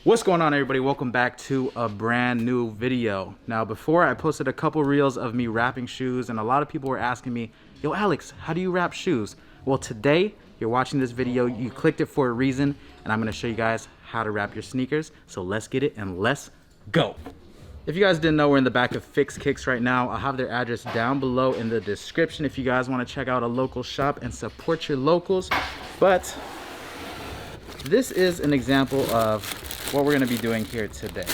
What's going on, everybody? Welcome back to a brand new video. Now, before I posted a couple reels of me wrapping shoes, and a lot of people were asking me, yo Alex, how do you wrap shoes? Well, today you're watching this video, you clicked it for a reason, and I'm going to show you guys how to wrap your sneakers. So let's get it and let's go. If you guys didn't know, we're in the back of Fix Kicks right now. I'll have their address down below in the description if you guys want to check out a local shop and support your locals. But this is an example of what we're going to be doing here today.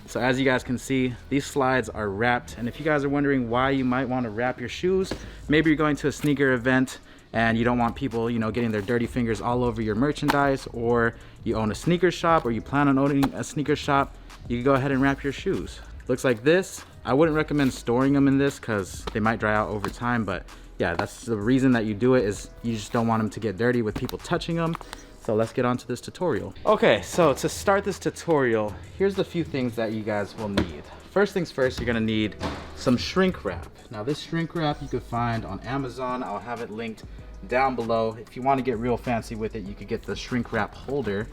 So as you guys can see, these slides are wrapped, and if you guys are wondering why you might want to wrap your shoes, maybe you're going to a sneaker event and you don't want people, you know, getting their dirty fingers all over your merchandise, or you own a sneaker shop or you plan on owning a sneaker shop, you can go ahead and wrap your shoes. Looks like this. I wouldn't recommend storing them in this because they might dry out over time, but yeah, that's the reason that you do it, is you just don't want them to get dirty with people touching them. So let's get on to this tutorial. Okay, so to start this tutorial, here's the few things that you guys will need. First things first, you're gonna need some shrink wrap. Now this shrink wrap you could find on Amazon. I'll have it linked down below. If you want to get real fancy with it, you could get the shrink wrap holder.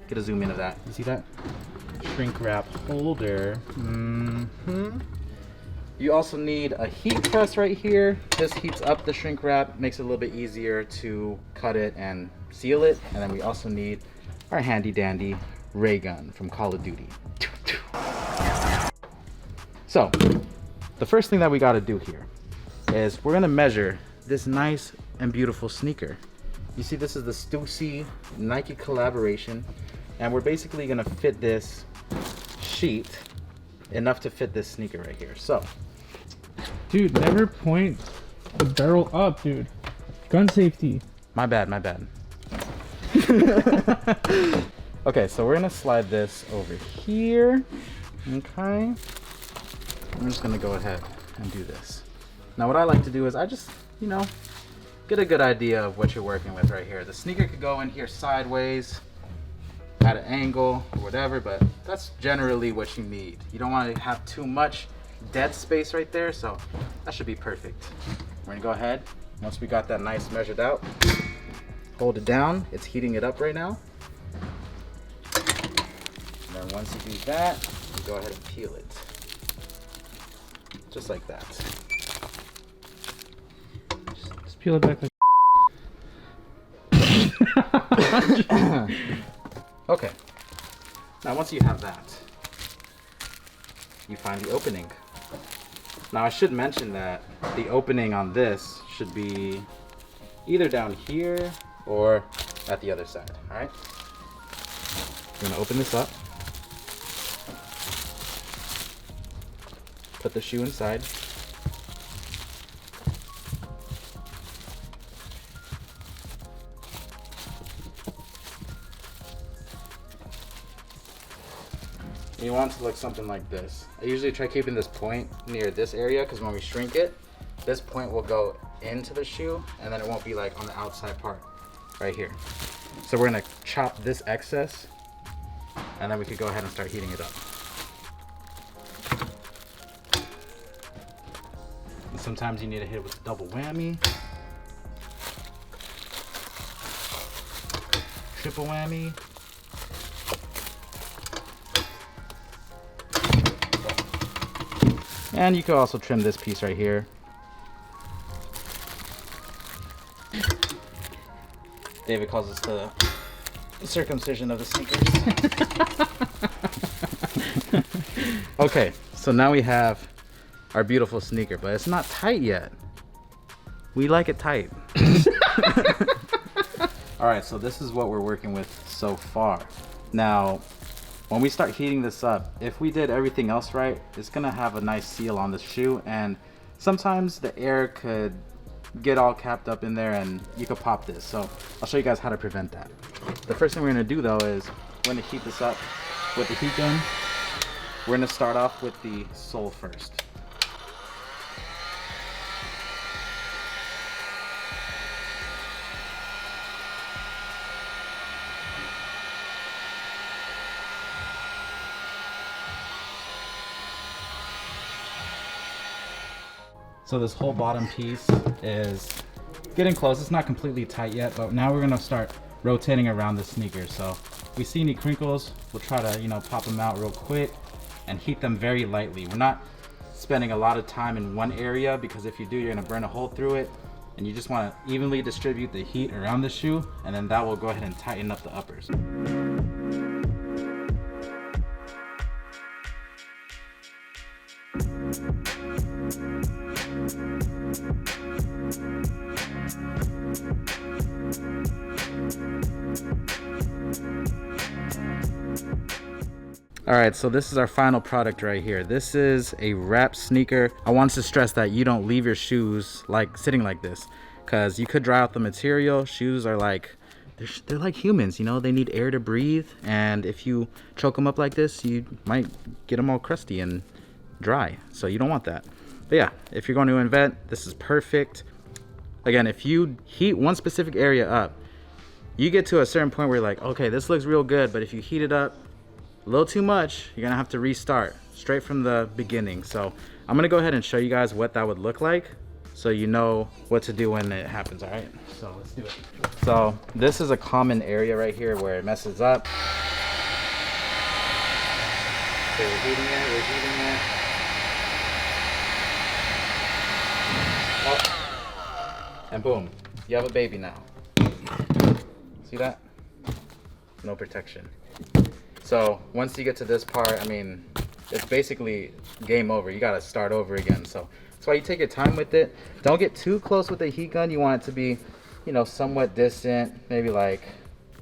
Get a zoom into that. You see that? Shrink wrap holder. You also need a heat press right here. This heats up the shrink wrap, makes it a little bit easier to cut it and seal it. And then we also need our handy dandy ray gun from Call of Duty. So the first thing that we got to do here is we're going to measure this nice and beautiful sneaker. You see, this is the Stussy Nike collaboration, and we're basically going to fit this sheet enough to fit this sneaker right here. So dude, never point the barrel up, dude. Gun safety. My bad. Okay, so we're gonna slide this over here. Okay, I'm just gonna go ahead and do this. Now what I like to do is I just, you know, get a good idea of what you're working with right here. The sneaker could go in here sideways at an angle or whatever, but that's generally what you need. You don't want to have too much dead space right there, so that should be perfect. We're gonna go ahead, once we got that nice measured out, hold it down. It's heating it up right now. And then once you do that, you go ahead and peel it. Just like that. Just peel it back like Okay. Now once you have that, you find the opening. Now I should mention that the opening on this should be either down here or at the other side. All right. We're gonna open this up. Put the shoe inside. You want it to look something like this. I usually try keeping this point near this area because when we shrink it, this point will go into the shoe and then it won't be like on the outside part right here. So we're gonna chop this excess and then we could go ahead and start heating it up. And sometimes you need to hit it with a double whammy, triple whammy. And you can also trim this piece right here. David calls this the circumcision of the sneakers. Okay, so now we have our beautiful sneaker, but it's not tight yet. We like it tight. All right, so this is what we're working with so far. Now, when we start heating this up, if we did everything else right, it's gonna have a nice seal on the shoe, and sometimes the air could get all capped up in there and you could pop this. So I'll show you guys how to prevent that. The first thing we're gonna do though is we're gonna heat this up with the heat gun. We're gonna start off with the sole first. So this whole bottom piece is getting close. It's not completely tight yet, but now we're gonna start rotating around the sneaker. So If we see any crinkles, we'll try to, you know, pop them out real quick and heat them very lightly. We're not spending a lot of time in one area, because if you do, you're gonna burn a hole through it, and you just wanna evenly distribute the heat around the shoe, and then that will go ahead and tighten up the uppers. All right, so this is our final product right here. This is a wrap sneaker. I want to stress that you don't leave your shoes like sitting like this, because you could dry out the material. Shoes are like, they're like humans, you know, they need air to breathe. And if you choke them up like this, you might get them all crusty and dry. So you don't want that. But yeah, if you're going to invent, this is perfect. Again, if you heat one specific area up, you get to a certain point where you're like, okay, this looks real good. But if you heat it up a little too much, you're gonna have to restart straight from the beginning. So I'm gonna go ahead and show you guys what that would look like, so you know what to do when it happens. All right, so let's do it. So this is a common area right here where it messes up. Okay, we're heating it. Oh. And boom, you have a baby now. See that? No protection. So once you get to this part, I mean, it's basically game over. You gotta start over again. So that's why you take your time with it. Don't get too close with the heat gun. You want it to be, you know, somewhat distant. Maybe like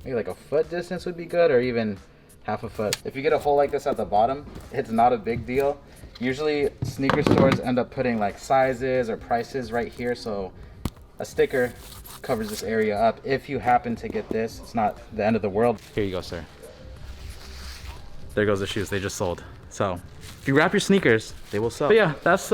a foot distance would be good, or even half a foot. If you get a hole like this at the bottom, it's not a big deal. Usually sneaker stores end up putting like sizes or prices right here. So a sticker covers this area up. If you happen to get this, it's not the end of the world. Here you go, sir. There goes the shoes they just sold. So if you wrap your sneakers, they will sell. But yeah, that's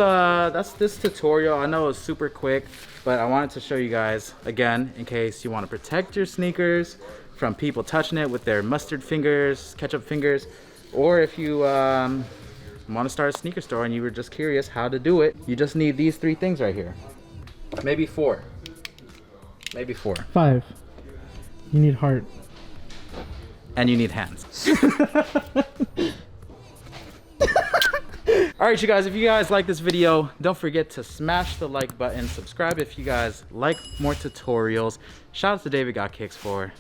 this tutorial. I know it's super quick, but I wanted to show you guys again, in case you want to protect your sneakers from people touching it with their mustard fingers, ketchup fingers, or if you want to start a sneaker store and you were just curious how to do it, you just need these 3 things right here. Maybe 4. Maybe 4. 5. You need heart. And you need hands. All right, you guys, if you guys like this video, don't forget to smash the like button, subscribe if you guys like more tutorials. Shout out to David Got Kicks for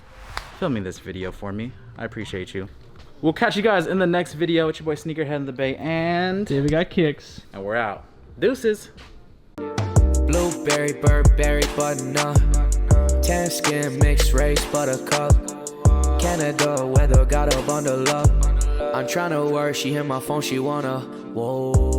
filming this video for me. I appreciate you. We'll catch you guys in the next video. It's your boy Sneakerhead in the Bay, and David Got Kicks. And we're out. Deuces. Blueberry, Burberry, button-up, tan skin, mixed race, buttercup. Canada weather, got a bundle up. I'm tryna work, she hit my phone, she wanna, whoa.